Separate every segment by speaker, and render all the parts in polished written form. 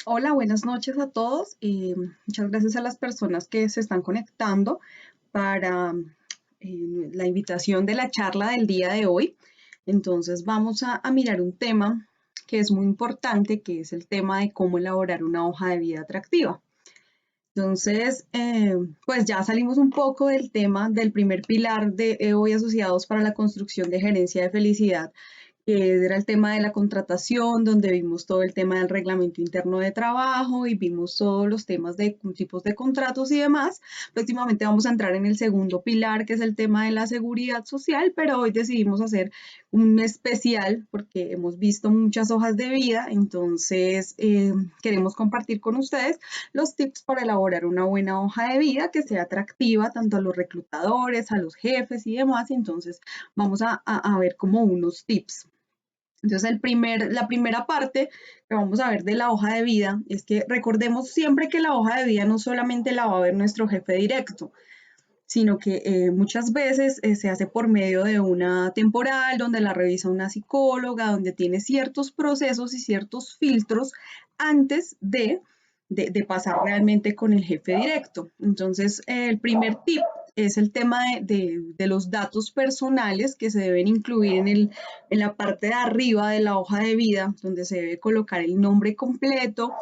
Speaker 1: Hola, buenas noches a todos y muchas gracias a las personas que se están conectando para la invitación de la charla del día de hoy. Entonces vamos a mirar un tema que es muy importante, que es el tema de cómo elaborar una hoja de vida atractiva. Entonces, pues ya salimos un poco del tema del primer pilar de hoy asociados para la construcción de gerencia de felicidad, que era el tema de la contratación, donde vimos todo el tema del reglamento interno de trabajo y vimos todos los temas de tipos de contratos y demás. Próximamente vamos a entrar en el segundo pilar, que es el tema de la seguridad social, pero hoy decidimos hacer un especial porque hemos visto muchas hojas de vida, entonces queremos compartir con ustedes los tips para elaborar una buena hoja de vida que sea atractiva tanto a los reclutadores, a los jefes y demás. Entonces vamos a ver como unos tips. Entonces, la primera parte que vamos a ver de la hoja de vida es que recordemos siempre que la hoja de vida no solamente la va a ver nuestro jefe directo, sino que muchas veces se hace por medio de una temporal donde la revisa una psicóloga, donde tiene ciertos procesos y ciertos filtros antes de pasar realmente con el jefe directo. Entonces, el primer tip es el tema de los datos personales que se deben incluir en la parte de arriba de la hoja de vida, donde se debe colocar el nombre completo,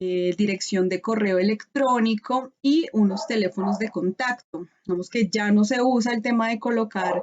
Speaker 1: dirección de correo electrónico y unos teléfonos de contacto. Vamos que ya no se usa el tema de colocar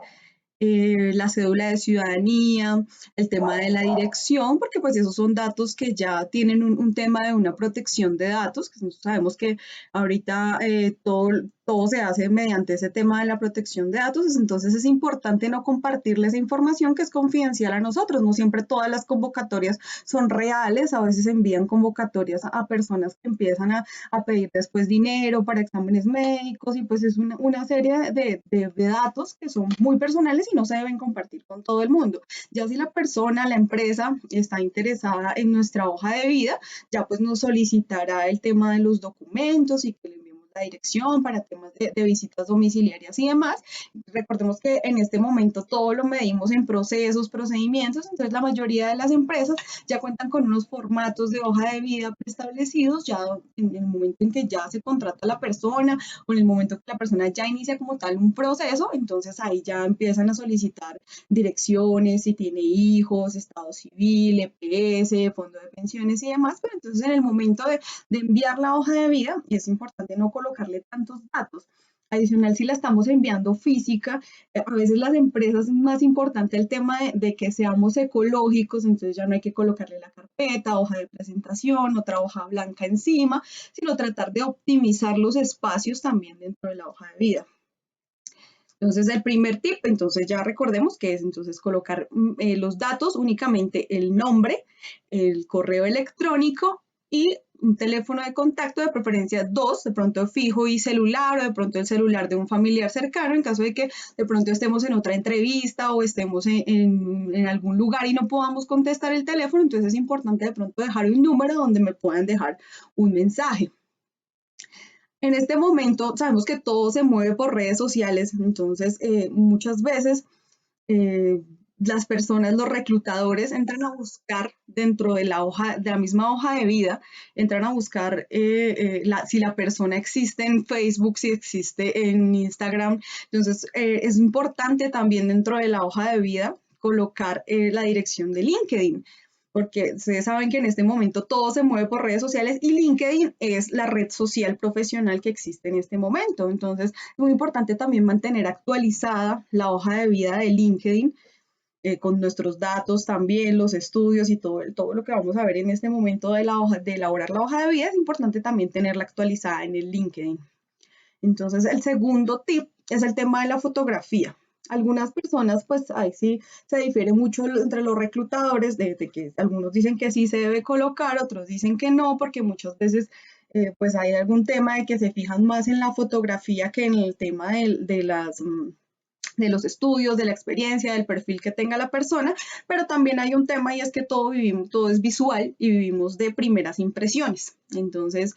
Speaker 1: la cédula de ciudadanía, el tema de la dirección, porque pues esos son datos que ya tienen un tema de una protección de datos, que nosotros sabemos que ahorita todo se hace mediante ese tema de la protección de datos, entonces es importante no compartirle esa información que es confidencial a nosotros, no siempre todas las convocatorias son reales, a veces envían convocatorias a personas que empiezan a pedir después dinero para exámenes médicos y pues es una serie de datos que son muy personales y no se deben compartir con todo el mundo. Ya si la persona, la empresa está interesada en nuestra hoja de vida, ya pues nos solicitará el tema de los documentos y que le enviemos la dirección para temas de visitas domiciliarias y demás. Recordemos que en este momento todo lo medimos en procesos, procedimientos, entonces la mayoría de las empresas ya cuentan con unos formatos de hoja de vida preestablecidos, ya en el momento en que ya se contrata a la persona o en el momento que la persona ya inicia como tal un proceso, entonces ahí ya empiezan a solicitar direcciones, si tiene hijos, estado civil, EPS, fondo de pensiones y demás, pero entonces en el momento de enviar la hoja de vida es importante no colocarle tantos datos. Adicional, si la estamos enviando física, a veces las empresas es más importante el tema de que seamos ecológicos, entonces ya no hay que colocarle la carpeta, hoja de presentación, otra hoja blanca encima, sino tratar de optimizar los espacios también dentro de la hoja de vida. Entonces, el primer tip, entonces ya recordemos que es entonces colocar los datos, únicamente el nombre, el correo electrónico y un teléfono de contacto, de preferencia dos, de pronto fijo y celular, o de pronto el celular de un familiar cercano, en caso de que de pronto estemos en otra entrevista o estemos en algún lugar y no podamos contestar el teléfono, entonces es importante de pronto dejar un número donde me puedan dejar un mensaje. En este momento sabemos que todo se mueve por redes sociales, entonces muchas veces eh, las personas, los reclutadores entran a buscar dentro de la hoja, de la misma hoja de vida, entran a buscar si la persona existe en Facebook, si existe en Instagram. Entonces es importante también dentro de la hoja de vida colocar la dirección de LinkedIn, porque ustedes saben que en este momento todo se mueve por redes sociales y LinkedIn es la red social profesional que existe en este momento. Entonces, es muy importante también mantener actualizada la hoja de vida de LinkedIn con nuestros datos también, los estudios y todo lo que vamos a ver en este momento de elaborar la hoja de vida. Es importante también tenerla actualizada en el LinkedIn. Entonces, el segundo tip es el tema de la fotografía. Algunas personas, pues ahí sí se difiere mucho entre los reclutadores, de que algunos dicen que sí se debe colocar, otros dicen que no, porque muchas veces pues hay algún tema de que se fijan más en la fotografía que en el tema de los estudios, de la experiencia, del perfil que tenga la persona, pero también hay un tema y es que todo es visual y vivimos de primeras impresiones. Entonces,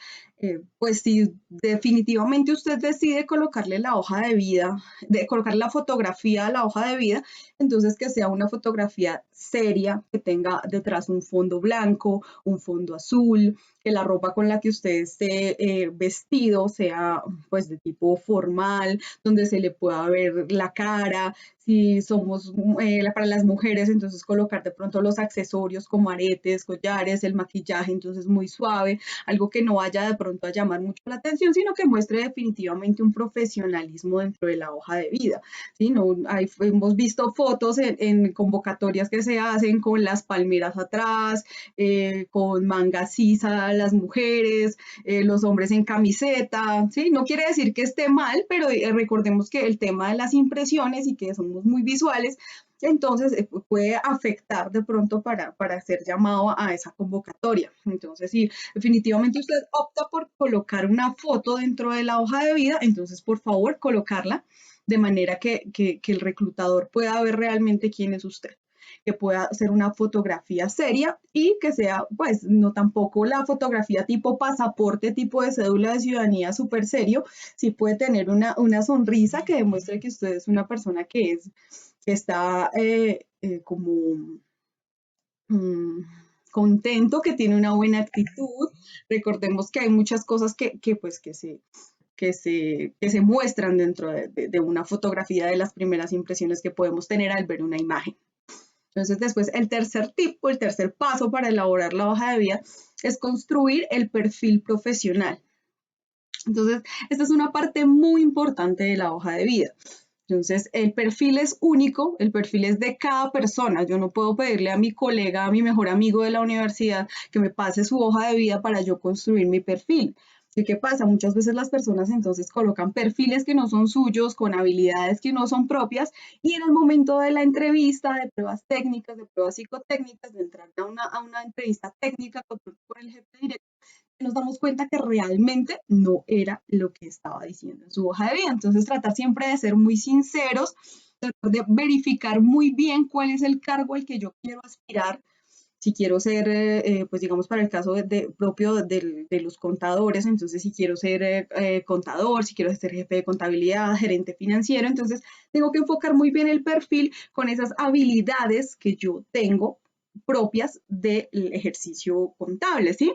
Speaker 1: pues si definitivamente usted decide colocarle la hoja de vida, de colocar la fotografía a la hoja de vida, entonces que sea una fotografía seria, que tenga detrás un fondo blanco, un fondo azul, que la ropa con la que usted esté vestido sea pues de tipo formal, donde se le pueda ver la cara. Si somos para las mujeres, entonces colocar de pronto los accesorios como aretes, collares, el maquillaje, entonces muy suave, algo que no vaya de pronto a llamar mucho la atención, sino que muestre definitivamente un profesionalismo dentro de la hoja de vida. ¿Sí? No, hemos visto fotos en convocatorias que se hacen con las palmeras atrás, con manga sisa las mujeres, los hombres en camiseta, ¿sí? No quiere decir que esté mal, pero recordemos que el tema de las impresiones y que somos muy visuales, entonces puede afectar de pronto para ser llamado a esa convocatoria. Entonces, si definitivamente usted opta por colocar una foto dentro de la hoja de vida, entonces por favor colocarla de manera que el reclutador pueda ver realmente quién es usted, que pueda ser una fotografía seria y que sea, pues, no tampoco la fotografía tipo pasaporte, tipo de cédula de ciudadanía súper serio, sí puede tener una sonrisa que demuestre que usted es una persona que está como mm, contento, que tiene una buena actitud. Recordemos que hay muchas cosas pues, que se muestran dentro de una fotografía, de las primeras impresiones que podemos tener al ver una imagen. Entonces, después, el tercer tip o el tercer paso para elaborar la hoja de vida es construir el perfil profesional. Entonces, esta es una parte muy importante de la hoja de vida. Entonces, el perfil es único, el perfil es de cada persona. Yo no puedo pedirle a mi colega, a mi mejor amigo de la universidad, que me pase su hoja de vida para yo construir mi perfil. ¿Y qué pasa? Muchas veces las personas entonces colocan perfiles que no son suyos, con habilidades que no son propias, y en el momento de la entrevista, de pruebas técnicas, de pruebas psicotécnicas, de entrar a una entrevista técnica con el jefe directo, nos damos cuenta que realmente no era lo que estaba diciendo en su hoja de vida. Entonces, tratar siempre de ser muy sinceros, tratar de verificar muy bien cuál es el cargo al que yo quiero aspirar. Si quiero ser, pues digamos, para el caso propio de los contadores, entonces si quiero ser contador, si quiero ser jefe de contabilidad, gerente financiero, entonces tengo que enfocar muy bien el perfil con esas habilidades que yo tengo propias del ejercicio contable, ¿sí?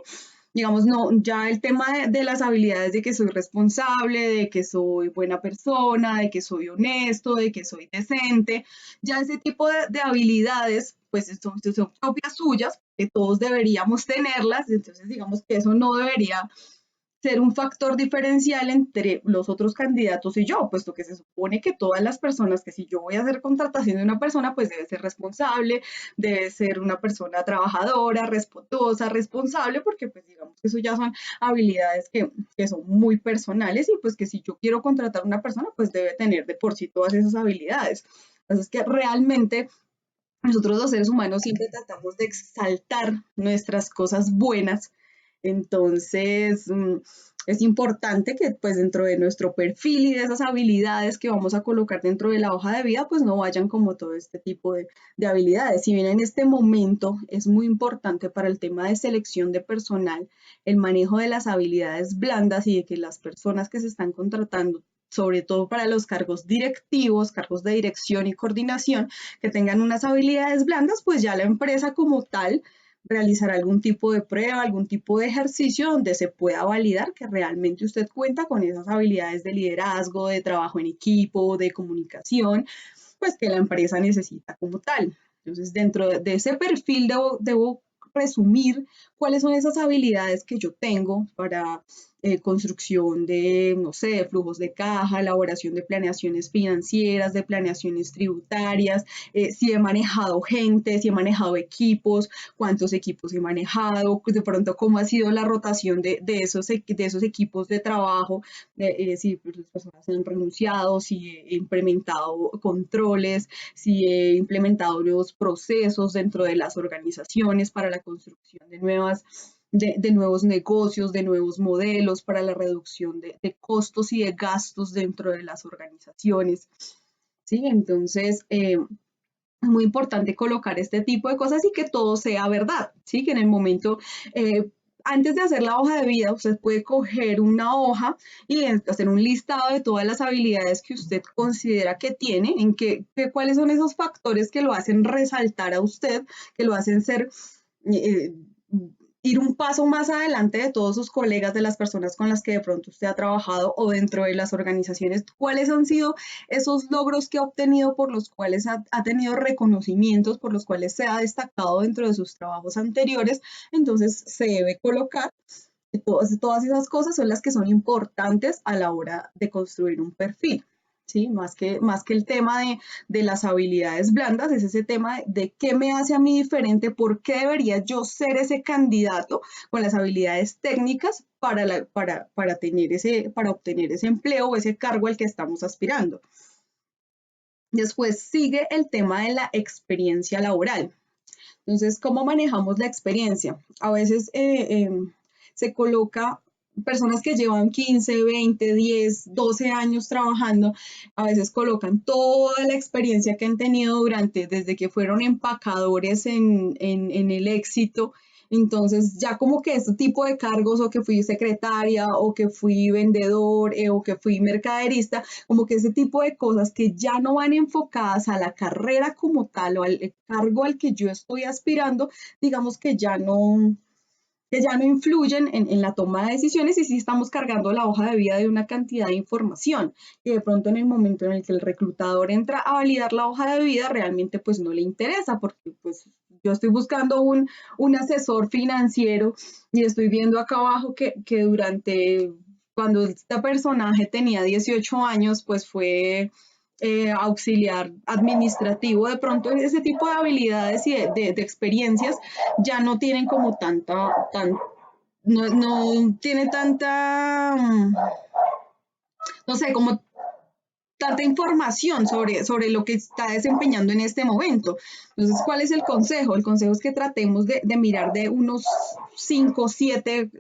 Speaker 1: Digamos, no, ya el tema de las habilidades de que soy responsable, de que soy buena persona, de que soy honesto, de que soy decente, ya ese tipo de habilidades, pues son propias suyas, que todos deberíamos tenerlas, entonces digamos que eso no debería ser un factor diferencial entre los otros candidatos y yo, puesto que se supone que todas las personas, que si yo voy a hacer contratación de una persona, pues debe ser responsable, debe ser una persona trabajadora, respetuosa, responsable, porque pues digamos que eso ya son habilidades que son muy personales y pues que si yo quiero contratar a una persona, pues debe tener de por sí todas esas habilidades. Entonces que realmente nosotros los seres humanos siempre tratamos de exaltar nuestras cosas buenas, entonces es importante que pues dentro de nuestro perfil y de esas habilidades que vamos a colocar dentro de la hoja de vida, pues no vayan como todo este tipo de habilidades. Si bien en este momento es muy importante para el tema de selección de personal, el manejo de las habilidades blandas y de que las personas que se están contratando, sobre todo para los cargos directivos, cargos de dirección y coordinación, que tengan unas habilidades blandas, pues ya la empresa como tal realizará algún tipo de prueba, algún tipo de ejercicio donde se pueda validar que realmente usted cuenta con esas habilidades de liderazgo, de trabajo en equipo, de comunicación, pues que la empresa necesita como tal. Entonces, dentro de ese perfil debo resumir cuáles son esas habilidades que yo tengo para construcción de, no sé, de flujos de caja, elaboración de planeaciones financieras, de planeaciones tributarias, si he manejado gente, si he manejado equipos, cuántos equipos he manejado, de pronto cómo ha sido la rotación de esos equipos de trabajo, si pues, las personas han renunciado, si he implementado controles, si he implementado nuevos procesos dentro de las organizaciones para la construcción de nuevos negocios, de nuevos modelos para la reducción de costos y de gastos dentro de las organizaciones. ¿Sí? Entonces, es muy importante colocar este tipo de cosas y que todo sea verdad, ¿sí? Que en el momento antes de hacer la hoja de vida, usted puede coger una hoja y hacer un listado de todas las habilidades que usted considera que tiene, cuáles son esos factores que lo hacen resaltar a usted, que lo hacen ser, eh, ir un paso más adelante de todos sus colegas, de las personas con las que de pronto usted ha trabajado o dentro de las organizaciones. ¿Cuáles han sido esos logros que ha obtenido, por los cuales ha tenido reconocimientos, por los cuales se ha destacado dentro de sus trabajos anteriores? Entonces se debe colocar que todas esas cosas son las que son importantes a la hora de construir un perfil. ¿Sí? Más que el tema de las habilidades blandas, es ese tema de qué me hace a mí diferente, por qué debería yo ser ese candidato con las habilidades técnicas para obtener ese empleo o ese cargo al que estamos aspirando. Después sigue el tema de la experiencia laboral. Entonces, ¿cómo manejamos la experiencia? A veces se coloca personas que llevan 15, 20, 10, 12 años trabajando, a veces colocan toda la experiencia que han tenido desde que fueron empacadores en el Éxito. Entonces, ya como que este tipo de cargos, o que fui secretaria, o que fui vendedor, o que fui mercaderista, como que ese tipo de cosas que ya no van enfocadas a la carrera como tal o al cargo al que yo estoy aspirando, digamos que ya no influyen en la toma de decisiones, y sí estamos cargando la hoja de vida de una cantidad de información, y de pronto en el momento en el que el reclutador entra a validar la hoja de vida, realmente pues no le interesa, porque pues yo estoy buscando un asesor financiero y estoy viendo acá abajo que cuando este personaje tenía 18 años, pues fue auxiliar administrativo. De pronto ese tipo de habilidades y de experiencias ya no tienen como no tiene tanta, no sé, como tanta información sobre lo que está desempeñando en este momento. Entonces, ¿cuál es el consejo? El consejo es que tratemos de mirar de unos 5, 7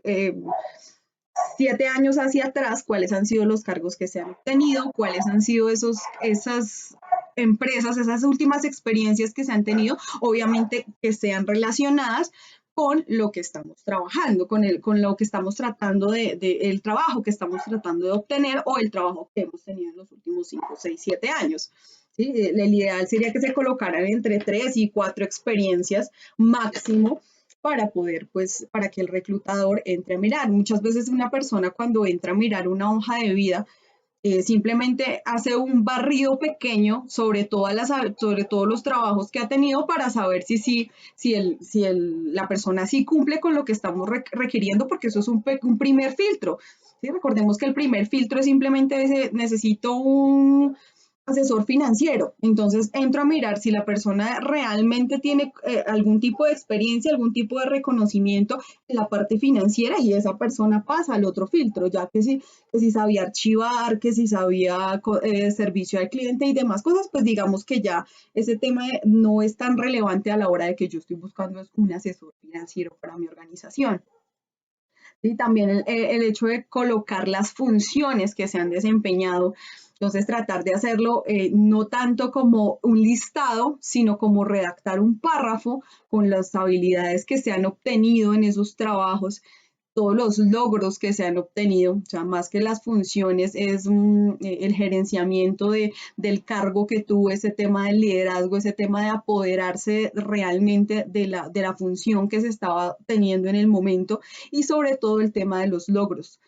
Speaker 1: años hacia atrás, cuáles han sido los cargos que se han obtenido, cuáles han sido esas empresas, esas últimas experiencias que se han tenido, obviamente que sean relacionadas con lo que estamos trabajando, con lo que estamos tratando el trabajo que estamos tratando de obtener, o el trabajo que hemos tenido en los últimos 5, 6, 7 años. ¿Sí? El ideal sería que se colocaran entre 3 y 4 experiencias máximo para que el reclutador entre a mirar. Muchas veces una persona, cuando entra a mirar una hoja de vida, simplemente hace un barrido pequeño sobre todos los trabajos que ha tenido, para saber la persona sí cumple con lo que estamos requiriendo, porque eso es un primer filtro. ¿Sí? Recordemos que el primer filtro es simplemente necesito un asesor financiero. Entonces entro a mirar si la persona realmente tiene algún tipo de experiencia, algún tipo de reconocimiento en la parte financiera, y esa persona pasa al otro filtro, ya que si sabía archivar, que si sabía servicio al cliente y demás cosas, pues digamos que ya ese tema no es tan relevante a la hora de que yo estoy buscando un asesor financiero para mi organización. Y también el hecho de colocar las funciones que se han desempeñado. Entonces, tratar de hacerlo no tanto como un listado, sino como redactar un párrafo con las habilidades que se han obtenido en esos trabajos, todos los logros que se han obtenido. O sea, más que las funciones, es el gerenciamiento del cargo que tuvo, ese tema del liderazgo, ese tema de apoderarse realmente de la función que se estaba teniendo en el momento, y sobre todo el tema de los logros.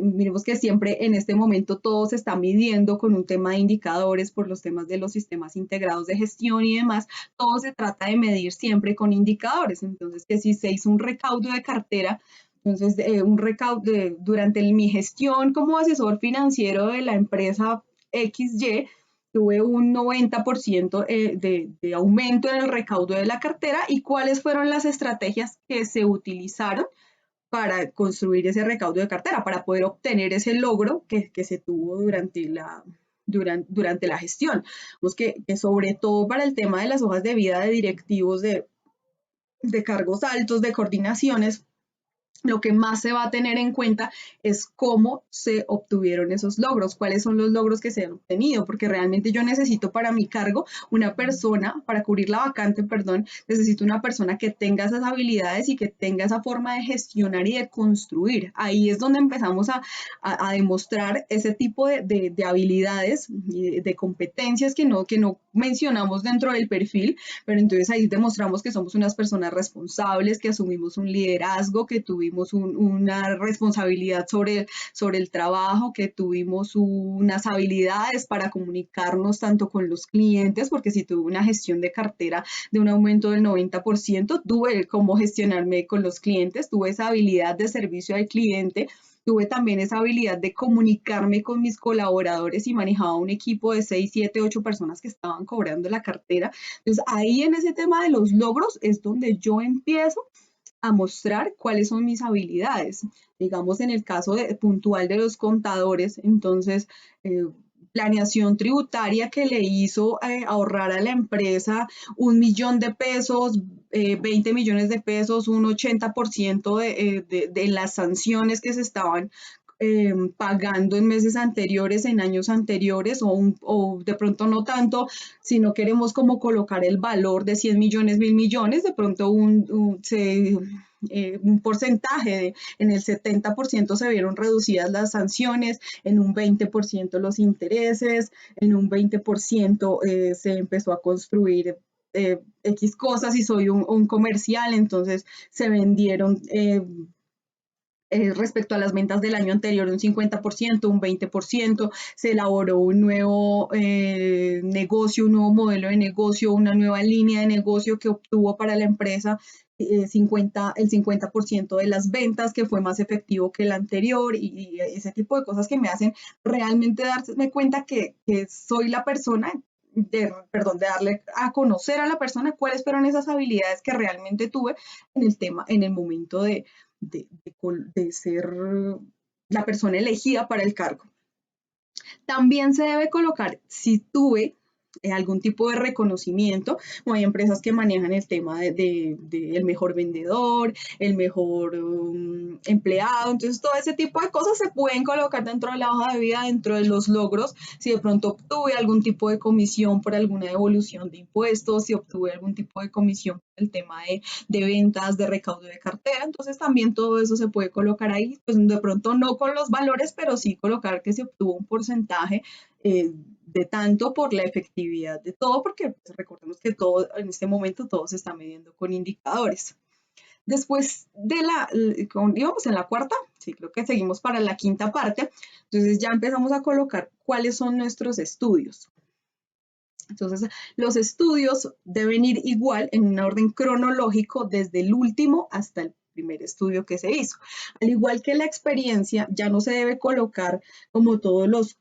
Speaker 1: Miremos que siempre en este momento todo se está midiendo con un tema de indicadores, por los temas de los sistemas integrados de gestión y demás. Todo se trata de medir siempre con indicadores. Entonces, que si se hizo un recaudo de cartera, entonces un recaudo durante mi gestión como asesor financiero de la empresa XY, tuve un 90% de aumento en el recaudo de la cartera. ¿Y cuáles fueron las estrategias que se utilizaron para construir ese recaudo de cartera, para poder obtener ese logro que se tuvo durante la gestión? Pues que sobre todo para el tema de las hojas de vida de directivos de cargos altos, de coordinaciones, lo que más se va a tener en cuenta es cómo se obtuvieron esos logros, cuáles son los logros que se han obtenido, porque realmente yo necesito para mi cargo una persona, para cubrir la vacante, perdón, necesito una persona que tenga esas habilidades y que tenga esa forma de gestionar y de construir. Ahí es donde empezamos a demostrar ese tipo de habilidades y de competencias que no mencionamos dentro del perfil, pero entonces ahí demostramos que somos unas personas responsables, que asumimos un liderazgo, que tuvimos una responsabilidad sobre el trabajo, que tuvimos unas habilidades para comunicarnos tanto con los clientes, porque si tuve una gestión de cartera de un aumento del 90%, tuve cómo gestionarme con los clientes, tuve esa habilidad de servicio al cliente, tuve también esa habilidad de comunicarme con mis colaboradores y manejaba un equipo de 6, 7, 8 personas que estaban cobrando la cartera. Entonces, ahí en ese tema de los logros es donde yo empiezo a mostrar cuáles son mis habilidades. Digamos, en el caso puntual de los contadores, entonces, planeación tributaria que le hizo ahorrar a la empresa 1 millón de pesos, 20 millones de pesos, un 80% de las sanciones que se estaban pagando en meses anteriores, en años anteriores, o de pronto no tanto, si no queremos como colocar el valor de 100 millones, 1000 millones, de pronto un porcentaje, en el 70% se vieron reducidas las sanciones, en un 20% los intereses, en un 20% se empezó a construir X cosas y soy un comercial, entonces se vendieron respecto a las ventas del año anterior un 50%, un 20%, se elaboró un nuevo negocio, un nuevo modelo de negocio, una nueva línea de negocio que obtuvo para la empresa el 50% de las ventas, que fue más efectivo que el anterior y ese tipo de cosas que me hacen realmente darme cuenta que soy la persona perdón, de darle a conocer a la persona cuáles fueron esas habilidades que realmente tuve en el tema, en el momento de ser la persona elegida para el cargo. También se debe colocar si tuve algún tipo de reconocimiento, o hay empresas que manejan el tema el mejor vendedor, el mejor empleado, entonces todo ese tipo de cosas se pueden colocar dentro de la hoja de vida, dentro de los logros, si de pronto obtuve algún tipo de comisión por alguna devolución de impuestos, si obtuve algún tipo de comisión por el tema de ventas, de recaudo de cartera, entonces también todo eso se puede colocar ahí, pues de pronto no con los valores, pero sí colocar que se obtuvo un porcentaje de tanto por la efectividad de todo, porque pues, recordemos que todo en este momento todo se está midiendo con indicadores. Después íbamos en la cuarta, sí, creo que seguimos para la quinta parte, entonces ya empezamos a colocar cuáles son nuestros estudios. Entonces, los estudios deben ir igual en un orden cronológico desde el último hasta el primer estudio que se hizo. Al igual que la experiencia, ya no se debe colocar como todos los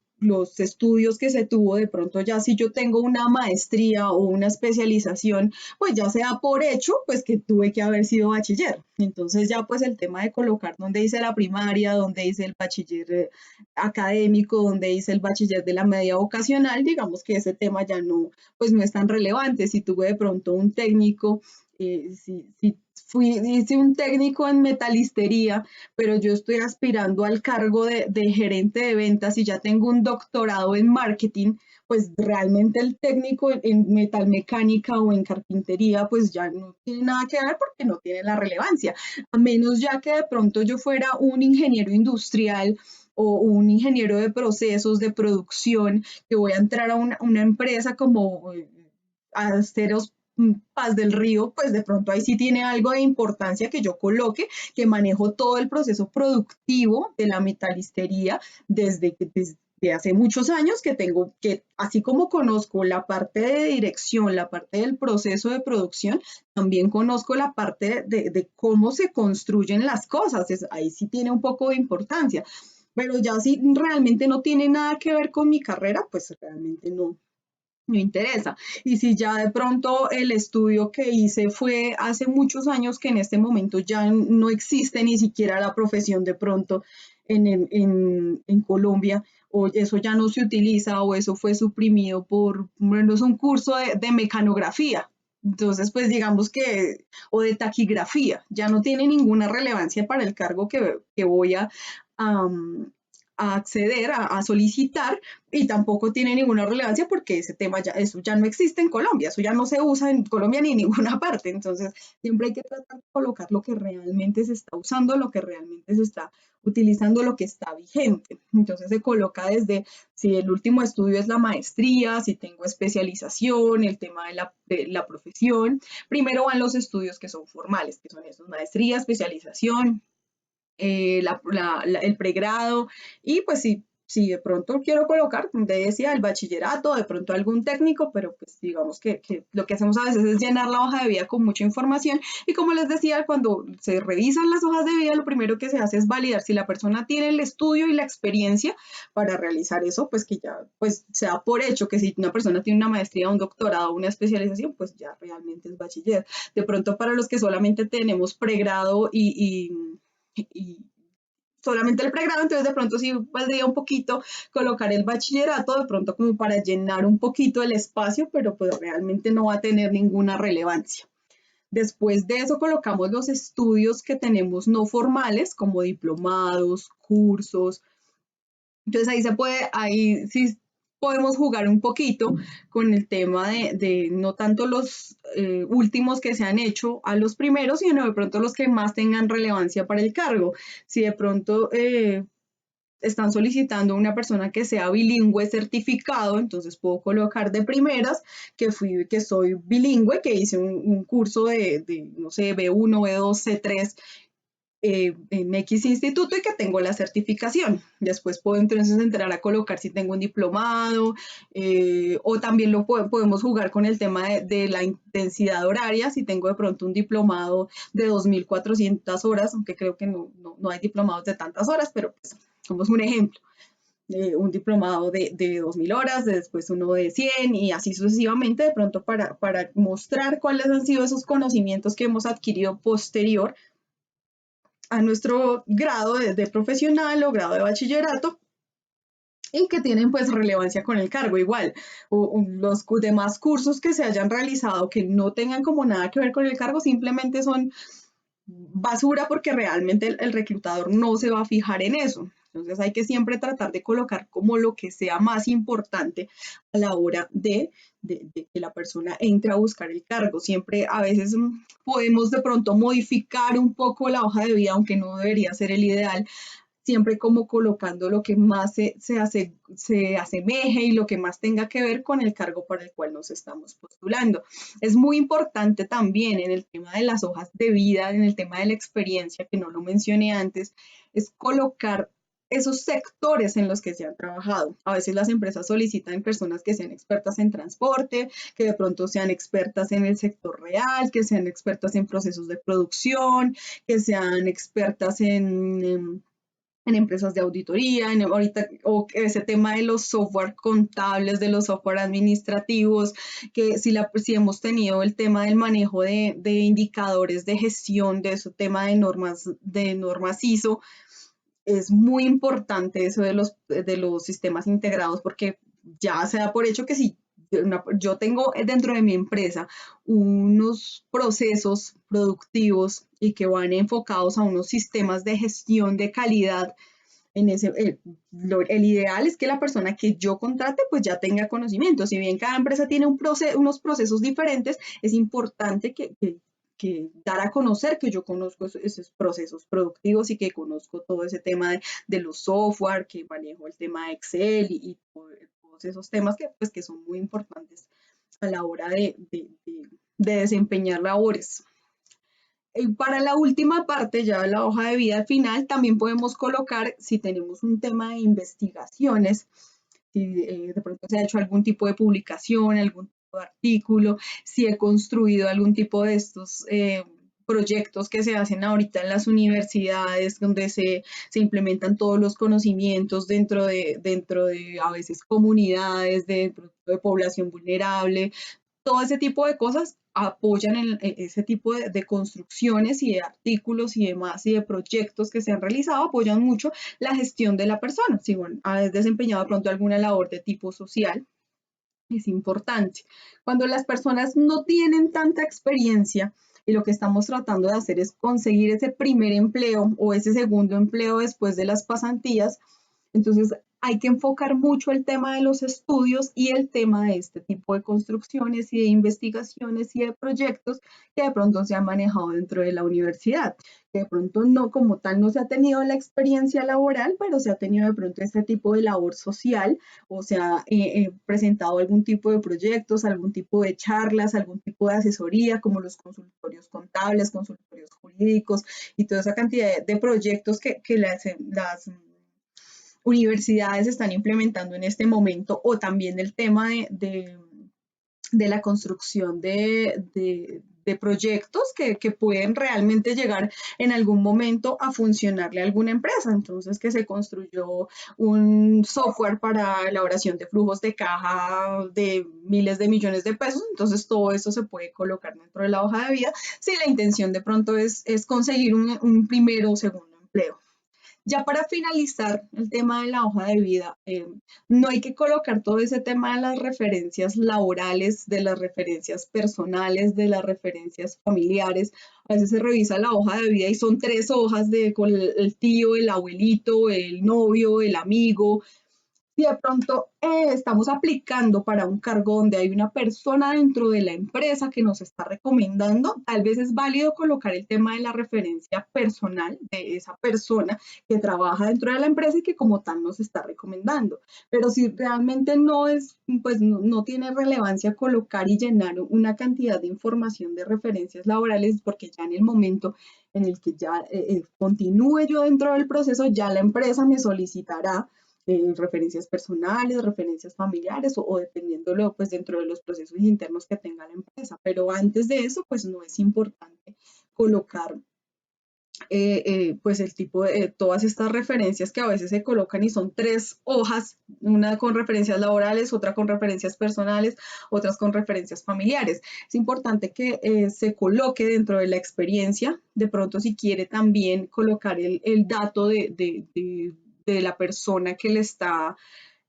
Speaker 1: estudios que se tuvo, de pronto ya si yo tengo una maestría o una especialización, pues ya se da por hecho, pues que tuve que haber sido bachiller. Entonces ya pues el tema de colocar donde hice la primaria, donde hice el bachiller académico, donde hice el bachiller de la media vocacional, digamos que ese tema ya no, pues no es tan relevante. Si tuve de pronto un técnico, si hice un técnico en metalistería, pero yo estoy aspirando al cargo de gerente de ventas y ya tengo un doctorado en marketing, pues realmente el técnico en metalmecánica o en carpintería, pues ya no tiene nada que ver porque no tiene la relevancia, a menos ya que de pronto yo fuera un ingeniero industrial o un ingeniero de procesos de producción, que voy a entrar a una empresa como Aceros Paz del Río, pues de pronto ahí sí tiene algo de importancia que yo coloque, que manejo todo el proceso productivo de la metalistería desde hace muchos años, que tengo que, así como conozco la parte de dirección, la parte del proceso de producción, también conozco la parte de cómo se construyen las cosas, ahí sí tiene un poco de importancia. Pero ya si realmente no tiene nada que ver con mi carrera, pues realmente no interesa. Y si ya de pronto el estudio que hice fue hace muchos años, que en este momento ya no existe ni siquiera la profesión de pronto en Colombia, o eso ya no se utiliza o eso fue suprimido bueno, es un curso de mecanografía. Entonces, pues digamos que, o de taquigrafía, ya no tiene ninguna relevancia para el cargo que voy a, a acceder, a solicitar, y tampoco tiene ninguna relevancia porque ese tema ya, eso ya no existe en Colombia, eso ya no se usa en Colombia ni en ninguna parte. Entonces, siempre hay que tratar de colocar lo que realmente se está usando, lo que realmente se está utilizando, lo que está vigente. Entonces se coloca desde si el último estudio es la maestría, si tengo especialización, el tema de la profesión. Primero van los estudios que son formales, que son esos, maestría, especialización, el pregrado, y pues si de pronto quiero colocar, como te decía, el bachillerato, de pronto algún técnico, pero pues digamos que lo que hacemos a veces es llenar la hoja de vida con mucha información, y como les decía, cuando se revisan las hojas de vida, lo primero que se hace es validar si la persona tiene el estudio y la experiencia para realizar eso, pues que ya pues se da por hecho que si una persona tiene una maestría, un doctorado, una especialización, pues ya realmente es bachiller. De pronto para los que solamente tenemos pregrado y solamente el pregrado, entonces de pronto sí valdría un poquito colocar el bachillerato, de pronto como para llenar un poquito el espacio, pero pues realmente no va a tener ninguna relevancia. Después de eso colocamos los estudios que tenemos no formales, como diplomados, cursos. Entonces ahí sí podemos jugar un poquito con el tema de no tanto los últimos que se han hecho a los primeros, sino de pronto los que más tengan relevancia para el cargo. Si de pronto están solicitando una persona que sea bilingüe certificado, entonces puedo colocar de primeras que soy bilingüe, que hice un curso no sé, B1, B2, C3 en X instituto y que tengo la certificación. Después puedo entonces entrar a colocar si tengo un diplomado, o también podemos jugar con el tema de la intensidad horaria, si tengo de pronto un diplomado de 2.400 horas, aunque creo que no hay diplomados de tantas horas, pero pues somos un ejemplo. Un diplomado de 2.000 horas, después uno de 100 y así sucesivamente, de pronto para mostrar cuáles han sido esos conocimientos que hemos adquirido posterior a nuestro grado de profesional o grado de bachillerato y que tienen pues relevancia con el cargo. Igual, los demás cursos que se hayan realizado que no tengan como nada que ver con el cargo simplemente son basura porque realmente el reclutador no se va a fijar en eso. Entonces hay que siempre tratar de colocar como lo que sea más importante a la hora de que la persona entre a buscar el cargo. Siempre a veces podemos de pronto modificar un poco la hoja de vida, aunque no debería ser el ideal, siempre como colocando lo que más se asemeje y lo que más tenga que ver con el cargo para el cual nos estamos postulando. Es muy importante también en el tema de las hojas de vida, en el tema de la experiencia, que no lo mencioné antes, es colocar esos sectores en los que se han trabajado. A veces las empresas solicitan personas que sean expertas en transporte, que de pronto sean expertas en el sector real, que sean expertas en procesos de producción, que sean expertas en empresas de auditoría, ahorita, o ese tema de los software contables, de los software administrativos, que si hemos tenido el tema del manejo de indicadores de gestión, de ese tema de normas ISO, es muy importante eso de los sistemas integrados, porque ya se da por hecho que si yo tengo dentro de mi empresa unos procesos productivos y que van enfocados a unos sistemas de gestión de calidad, el ideal es que la persona que yo contrate pues ya tenga conocimiento. Si bien cada empresa tiene unos procesos diferentes, es importante que dar a conocer que yo conozco esos procesos productivos y que conozco todo ese tema de los software, que manejo el tema de Excel y todos esos temas que son muy importantes a la hora de desempeñar labores. Para la última parte, ya la hoja de vida final, también podemos colocar si tenemos un tema de investigaciones, si de pronto se ha hecho algún tipo de publicación, algún tipo de artículo, si he construido algún tipo de estos proyectos que se hacen ahorita en las universidades, donde se implementan todos los conocimientos dentro de a veces comunidades, de población vulnerable, todo ese tipo de cosas apoyan en ese tipo de construcciones y de artículos y demás y de proyectos que se han realizado, apoyan mucho la gestión de la persona. Si bueno, ha desempeñado de pronto alguna labor de tipo social, es importante. Cuando las personas no tienen tanta experiencia y lo que estamos tratando de hacer es conseguir ese primer empleo o ese segundo empleo después de las pasantías, entonces hay que enfocar mucho el tema de los estudios y el tema de este tipo de construcciones y de investigaciones y de proyectos que de pronto se han manejado dentro de la universidad, que de pronto no como tal no se ha tenido la experiencia laboral, pero se ha tenido de pronto este tipo de labor social o se ha presentado algún tipo de proyectos, algún tipo de charlas, algún tipo de asesoría, como los consultorios contables, consultorios jurídicos y toda esa cantidad de proyectos que las universidades están implementando en este momento, o también el tema de la construcción de proyectos que pueden realmente llegar en algún momento a funcionarle a alguna empresa. Entonces, que se construyó un software para elaboración de flujos de caja de miles de millones de pesos, entonces todo eso se puede colocar dentro de la hoja de vida si la intención de pronto es conseguir un primero o segundo empleo. Ya para finalizar el tema de la hoja de vida, no hay que colocar todo ese tema de las referencias laborales, de las referencias personales, de las referencias familiares. A veces se revisa la hoja de vida y son 3 hojas con el tío, el abuelito, el novio, el amigo, si de pronto estamos aplicando para un cargo donde hay una persona dentro de la empresa que nos está recomendando, tal vez es válido colocar el tema de la referencia personal de esa persona que trabaja dentro de la empresa y que como tal nos está recomendando. Pero si realmente no es, pues no tiene relevancia colocar y llenar una cantidad de información de referencias laborales, porque ya en el momento en el que ya continúe yo dentro del proceso, ya la empresa me solicitará referencias personales, referencias familiares o dependiéndolo pues dentro de los procesos internos que tenga la empresa. Pero antes de eso pues no es importante colocar pues el tipo de todas estas referencias que a veces se colocan y son 3 hojas, una con referencias laborales, otra con referencias personales, otras con referencias familiares. Es importante que se coloque dentro de la experiencia, de pronto si quiere también colocar el dato de la persona que le está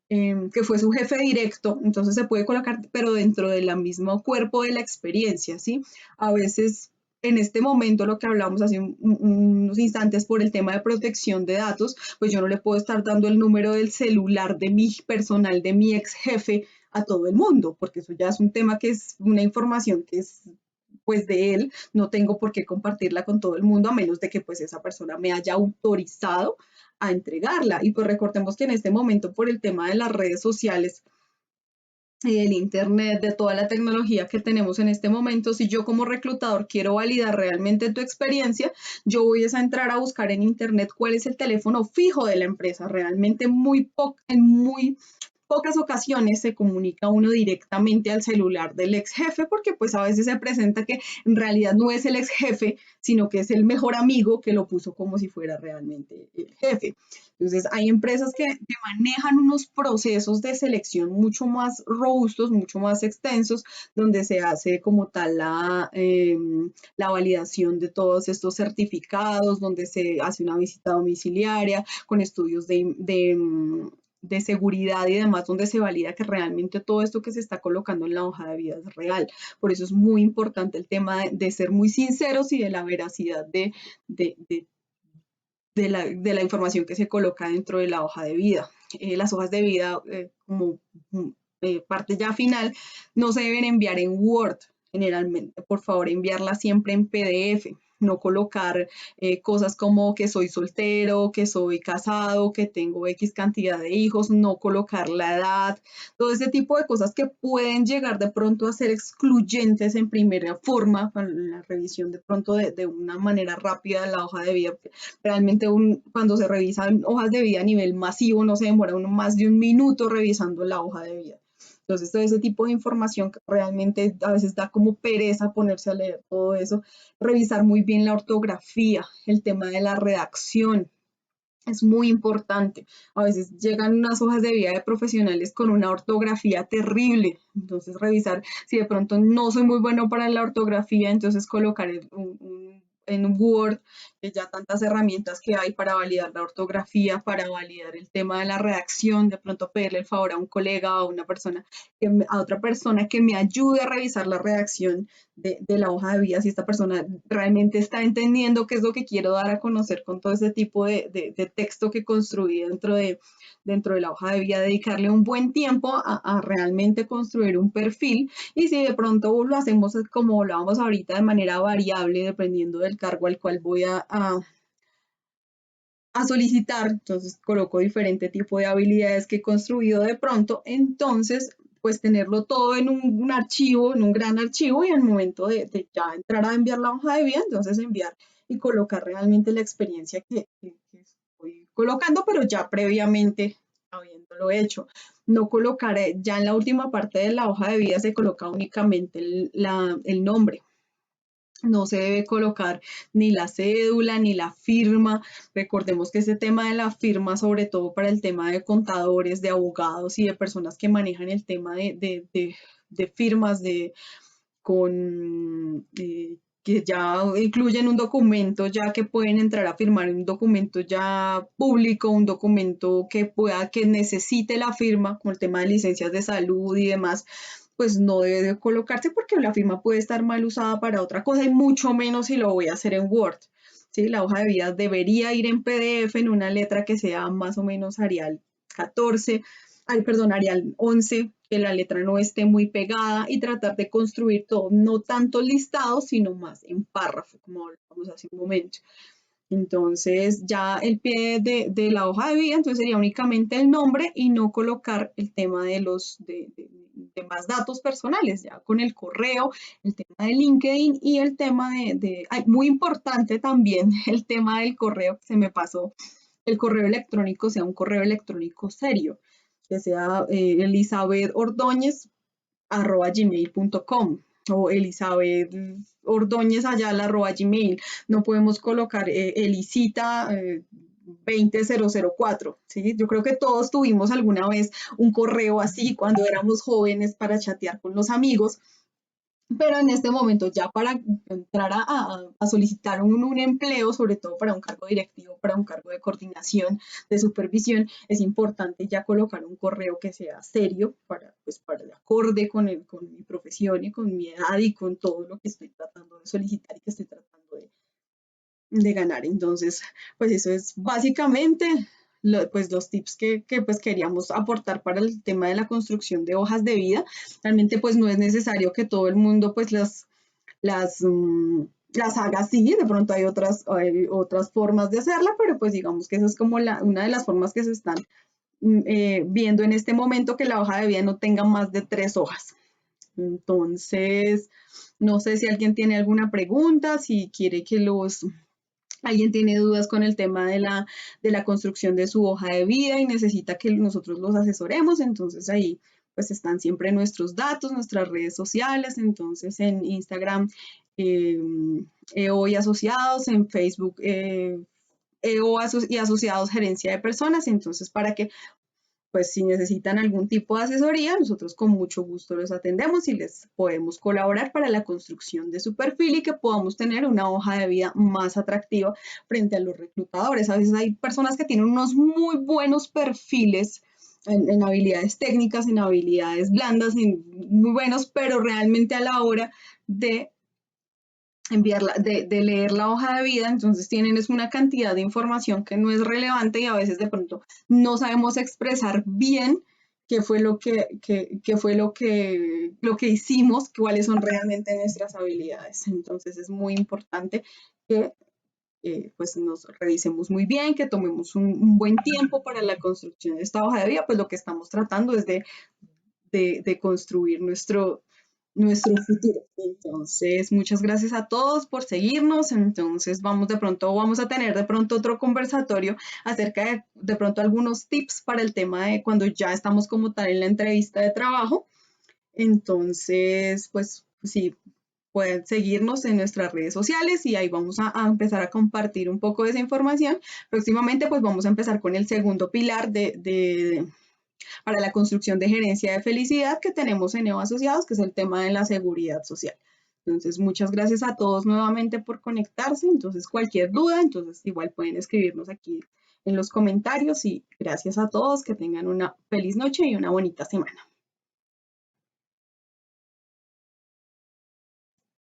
Speaker 1: que fue su jefe directo, entonces se puede colocar, pero dentro del mismo cuerpo de la experiencia, ¿sí? A veces, en este momento, lo que hablamos hace unos instantes por el tema de protección de datos, pues yo no le puedo estar dando el número del celular de mi personal, de mi ex jefe a todo el mundo, porque eso ya es un tema que es una información que es pues de él, no tengo por qué compartirla con todo el mundo a menos de que pues esa persona me haya autorizado a entregarla. Y pues recordemos que en este momento por el tema de las redes sociales y del internet, de toda la tecnología que tenemos en este momento, si yo como reclutador quiero validar realmente tu experiencia, yo voy a entrar a buscar en internet cuál es el teléfono fijo de la empresa. Realmente en muy pocas ocasiones se comunica uno directamente al celular del ex jefe porque pues a veces se presenta que en realidad no es el ex jefe, sino que es el mejor amigo que lo puso como si fuera realmente el jefe. Entonces hay empresas que manejan unos procesos de selección mucho más robustos, mucho más extensos, donde se hace como tal la validación de todos estos certificados, donde se hace una visita domiciliaria con estudios de seguridad y demás, donde se valida que realmente todo esto que se está colocando en la hoja de vida es real. Por eso es muy importante el tema de ser muy sinceros y de la veracidad de, de, de la información que se coloca dentro de la hoja de vida. Las hojas de vida, como parte ya final, no se deben enviar en Word, generalmente. Por favor, enviarlas siempre en PDF. No colocar cosas como que soy soltero, que soy casado, que tengo X cantidad de hijos, no colocar la edad, todo ese tipo de cosas que pueden llegar de pronto a ser excluyentes en primera forma, para la revisión de pronto de una manera rápida de la hoja de vida. Realmente cuando se revisan hojas de vida a nivel masivo no se demora uno más de un minuto revisando la hoja de vida. Entonces, todo ese tipo de información que realmente a veces da como pereza ponerse a leer todo eso, revisar muy bien la ortografía, el tema de la redacción, es muy importante. A veces llegan unas hojas de vida de profesionales con una ortografía terrible. Entonces, revisar si de pronto no soy muy bueno para la ortografía, entonces colocar en Word, ya tantas herramientas que hay para validar la ortografía, para validar el tema de la redacción, de pronto pedirle el favor a un colega o a una persona, a otra persona que me ayude a revisar la redacción de la hoja de vida, si esta persona realmente está entendiendo qué es lo que quiero dar a conocer con todo ese tipo de texto que construí dentro de la hoja de vida, dedicarle un buen tiempo a realmente construir un perfil. Y si de pronto lo hacemos como lo vamos ahorita de manera variable, dependiendo del cargo al cual voy a solicitar, entonces coloco diferente tipo de habilidades que he construido de pronto, entonces pues tenerlo todo en un archivo, en un gran archivo, y al momento de ya entrar a enviar la hoja de vida, entonces enviar y colocar realmente la experiencia que estoy colocando, pero ya previamente habiéndolo hecho. No colocar, ya en la última parte de la hoja de vida se coloca únicamente el nombre. No se debe colocar ni la cédula ni la firma. Recordemos que ese tema de la firma, sobre todo para el tema de contadores, de abogados y de personas que manejan el tema de firmas que ya incluyen un documento, ya que pueden entrar a firmar un documento ya público, un documento que necesite la firma, con el tema de licencias de salud y demás, pues no debe de colocarse porque la firma puede estar mal usada para otra cosa, y mucho menos si lo voy a hacer en Word. ¿Sí? La hoja de vida debería ir en PDF, en una letra que sea más o menos Arial 14, perdón, Arial 11, que la letra no esté muy pegada, y tratar de construir todo, no tanto listado, sino más en párrafo, como hablamos hace un momento. Entonces ya el pie de la hoja de vida, entonces sería únicamente el nombre y no colocar el tema de más datos personales, ya con el correo, el tema de LinkedIn y el tema muy importante también, el tema del correo, que se me pasó, el correo electrónico sea un correo electrónico serio, que sea elizabethordóñez@gmail.com o Elizabeth Ordóñez Ayala @gmail. No podemos colocar Elisita 20004, ¿sí? Yo creo que todos tuvimos alguna vez un correo así cuando éramos jóvenes para chatear con los amigos, pero en este momento ya para entrar a solicitar un empleo, sobre todo para un cargo directivo, para un cargo de coordinación, de supervisión, es importante ya colocar un correo que sea serio para el acorde con mi profesión y con mi edad y con todo lo que estoy tratando de solicitar y que estoy tratando de ganar. Entonces, pues eso es básicamente pues los tips que pues queríamos aportar para el tema de la construcción de hojas de vida. Realmente pues no es necesario que todo el mundo pues las, las haga así, de pronto hay otras formas de hacerla, pero pues digamos que esa es como una de las formas que se están viendo en este momento, que la hoja de vida no tenga más de 3 hojas. Entonces, no sé si alguien tiene alguna pregunta, si quiere que alguien tiene dudas con el tema de la construcción de su hoja de vida y necesita que nosotros los asesoremos, entonces ahí pues están siempre nuestros datos, nuestras redes sociales, entonces en Instagram eh, EO y Asociados, en Facebook EO y Asociados Gerencia de Personas, entonces para que pues si necesitan algún tipo de asesoría, nosotros con mucho gusto los atendemos y les podemos colaborar para la construcción de su perfil y que podamos tener una hoja de vida más atractiva frente a los reclutadores. A veces hay personas que tienen unos muy buenos perfiles en habilidades técnicas, en habilidades blandas, muy buenos, pero realmente a la hora de de leer la hoja de vida, entonces tienen es una cantidad de información que no es relevante y a veces de pronto no sabemos expresar bien qué fue qué fue lo que hicimos, cuáles son realmente nuestras habilidades. Entonces es muy importante que pues nos revisemos muy bien, que tomemos un buen tiempo para la construcción de esta hoja de vida, pues lo que estamos tratando es de construir nuestro futuro. Entonces, muchas gracias a todos por seguirnos. Entonces, vamos a tener de pronto otro conversatorio acerca de pronto algunos tips para el tema de cuando ya estamos como tal en la entrevista de trabajo. Entonces, pues sí, pueden seguirnos en nuestras redes sociales y ahí vamos a empezar a compartir un poco de esa información. Próximamente, pues vamos a empezar con el segundo pilar para la construcción de gerencia de felicidad que tenemos en EO Asociados, que es el tema de la seguridad social. Entonces, muchas gracias a todos nuevamente por conectarse. Entonces, cualquier duda, entonces igual pueden escribirnos aquí en los comentarios y gracias a todos, que tengan una feliz noche y una bonita semana.